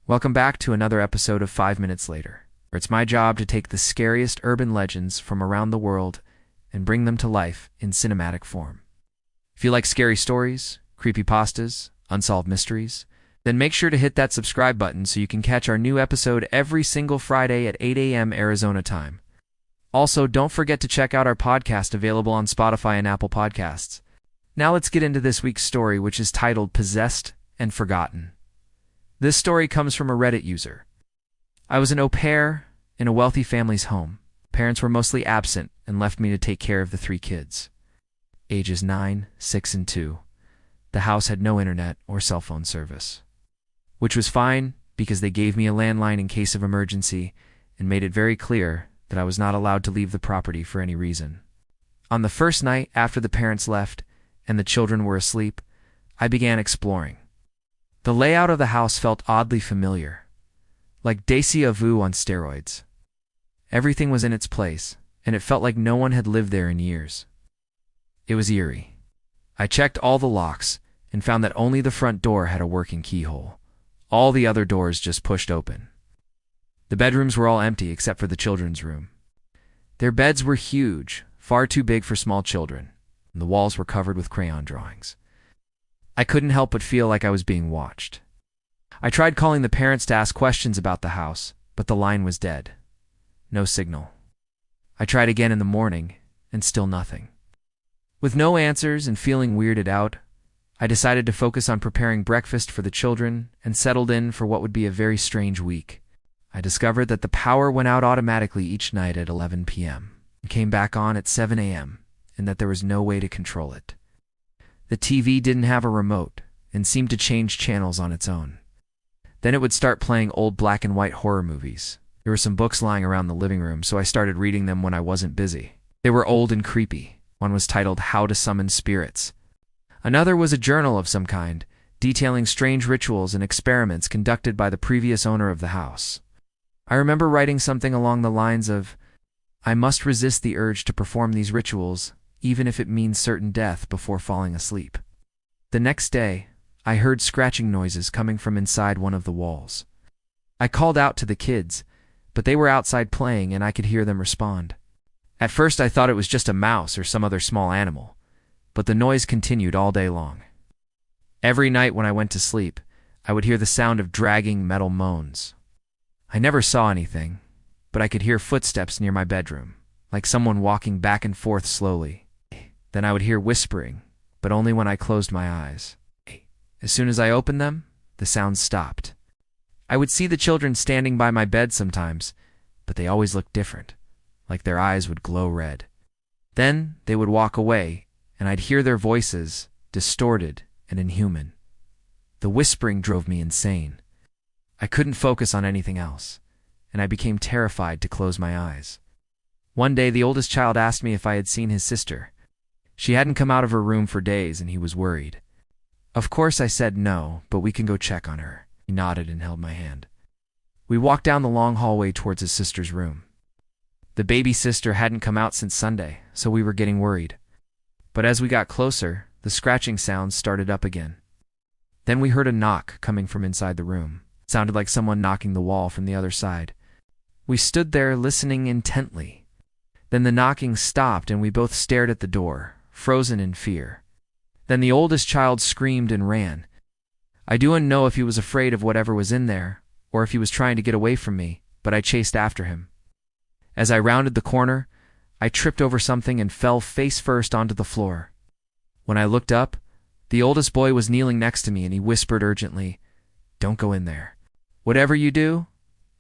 Welcome back to another episode of 5 Minutes Later, where it's my job to take the scariest urban legends from around the world and bring them to life in cinematic form. If you like scary stories, creepypastas, unsolved mysteries, then make sure to hit that subscribe button so you can catch our new episode every single Friday at 8 a.m. Arizona time. Also, don't forget to check out our podcast available on Spotify and Apple Podcasts. Now let's get into this week's story, which is titled Possessed and Forgotten. This story comes from a Reddit user. I was an au pair in a wealthy family's home. Parents were mostly absent and left me to take care of the 3 kids, ages 9, 6, and 2. The house had no internet or cell phone service, which was fine because they gave me a landline in case of emergency and made it very clear that I was not allowed to leave the property for any reason. On the first night after the parents left and the children were asleep, I began exploring. The layout of the house felt oddly familiar, like déjà vu on steroids. Everything was in its place, and it felt like no one had lived there in years. It was eerie. I checked all the locks and found that only the front door had a working keyhole. All the other doors just pushed open. The bedrooms were all empty except for the children's room. Their beds were huge, far too big for small children, and the walls were covered with crayon drawings. I couldn't help but feel like I was being watched. I tried calling the parents to ask questions about the house, but the line was dead. No signal. I tried again in the morning, and still nothing. With no answers and feeling weirded out, I decided to focus on preparing breakfast for the children and settled in for what would be a very strange week. I discovered that the power went out automatically each night at 11 p.m. and came back on at 7 a.m., and that there was no way to control it. The TV didn't have a remote and seemed to change channels on its own. Then it would start playing old black and white horror movies. There were some books lying around the living room, so I started reading them when I wasn't busy. They were old and creepy. One was titled How to Summon Spirits. Another was a journal of some kind, detailing strange rituals and experiments conducted by the previous owner of the house. I remember writing something along the lines of, "I must resist the urge to perform these rituals, even if it means certain death before falling asleep." The next day, I heard scratching noises coming from inside one of the walls. I called out to the kids, but they were outside playing and I could hear them respond. At first I thought it was just a mouse or some other small animal, but the noise continued all day long. Every night when I went to sleep, I would hear the sound of dragging metal moans. I never saw anything, but I could hear footsteps near my bedroom, like someone walking back and forth slowly. Then I would hear whispering, but only when I closed my eyes. As soon as I opened them, the sound stopped. I would see the children standing by my bed sometimes, but they always looked different, like their eyes would glow red. Then they would walk away, and I'd hear their voices, distorted and inhuman. The whispering drove me insane. I couldn't focus on anything else, and I became terrified to close my eyes. One day, the oldest child asked me if I had seen his sister. She hadn't come out of her room for days, and he was worried. Of course I said no, but we can go check on her. He nodded and held my hand. We walked down the long hallway towards his sister's room. The baby sister hadn't come out since Sunday, so we were getting worried. But as we got closer, the scratching sounds started up again. Then we heard a knock coming from inside the room. It sounded like someone knocking the wall from the other side. We stood there listening intently. Then the knocking stopped and we both stared at the door, frozen in fear. Then the oldest child screamed and ran. I didn't know if he was afraid of whatever was in there, or if he was trying to get away from me, but I chased after him. As I rounded the corner, I tripped over something and fell face first onto the floor. When I looked up, the oldest boy was kneeling next to me and he whispered urgently, "Don't go in there. Whatever you do,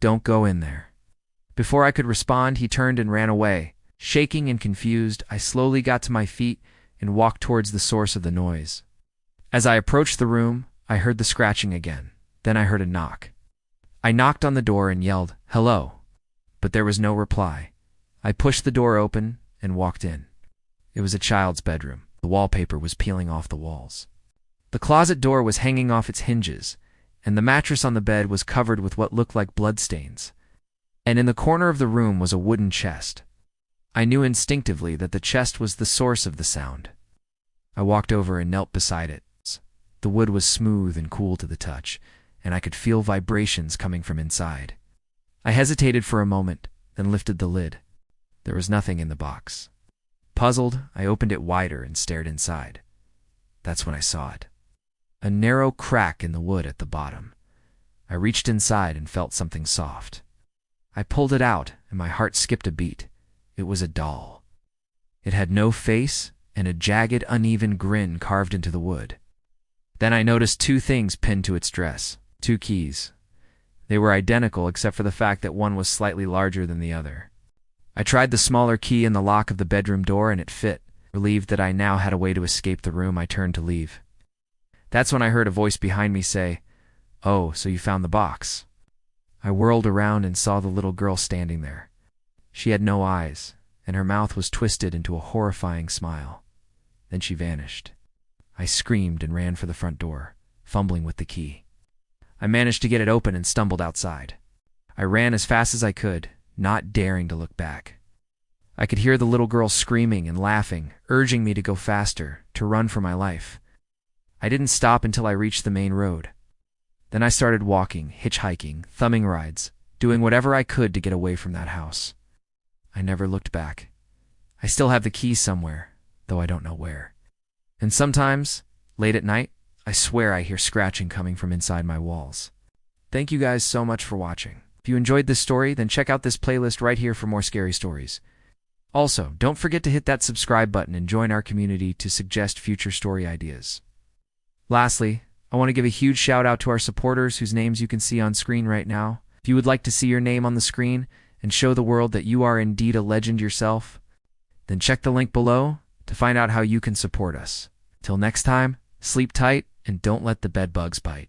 don't go in there." Before I could respond, he turned and ran away. Shaking and confused, I slowly got to my feet and walked towards the source of the noise. As I approached the room, I heard the scratching again. Then I heard a knock. I knocked on the door and yelled, "Hello," but there was no reply. I pushed the door open and walked in. It was a child's bedroom. The wallpaper was peeling off the walls. The closet door was hanging off its hinges, and the mattress on the bed was covered with what looked like bloodstains. And in the corner of the room was a wooden chest. I knew instinctively that the chest was the source of the sound. I walked over and knelt beside it. The wood was smooth and cool to the touch, and I could feel vibrations coming from inside. I hesitated for a moment, then lifted the lid. There was nothing in the box. Puzzled, I opened it wider and stared inside. That's when I saw it. A narrow crack in the wood at the bottom. I reached inside and felt something soft. I pulled it out, and my heart skipped a beat. It was a doll. It had no face and a jagged, uneven grin carved into the wood. Then I noticed two things pinned to its dress, 2 keys. They were identical except for the fact that one was slightly larger than the other. I tried the smaller key in the lock of the bedroom door and it fit. Relieved that I now had a way to escape the room, I turned to leave. That's when I heard a voice behind me say, "Oh, so you found the box." I whirled around and saw the little girl standing there. She had no eyes, and her mouth was twisted into a horrifying smile. Then she vanished. I screamed and ran for the front door, fumbling with the key. I managed to get it open and stumbled outside. I ran as fast as I could, not daring to look back. I could hear the little girl screaming and laughing, urging me to go faster, to run for my life. I didn't stop until I reached the main road. Then I started walking, hitchhiking, thumbing rides, doing whatever I could to get away from that house. I never looked back. I still have the keys somewhere, though I don't know where. And sometimes, late at night, I swear I hear scratching coming from inside my walls. Thank you guys so much for watching. If you enjoyed this story, then check out this playlist right here for more scary stories. Also, don't forget to hit that subscribe button and join our community to suggest future story ideas. Lastly, I want to give a huge shout out to our supporters whose names you can see on screen right now. If you would like to see your name on the screen and show the world that you are indeed a legend yourself, then check the link below to find out how you can support us. Till next time, sleep tight and don't let the bed bugs bite.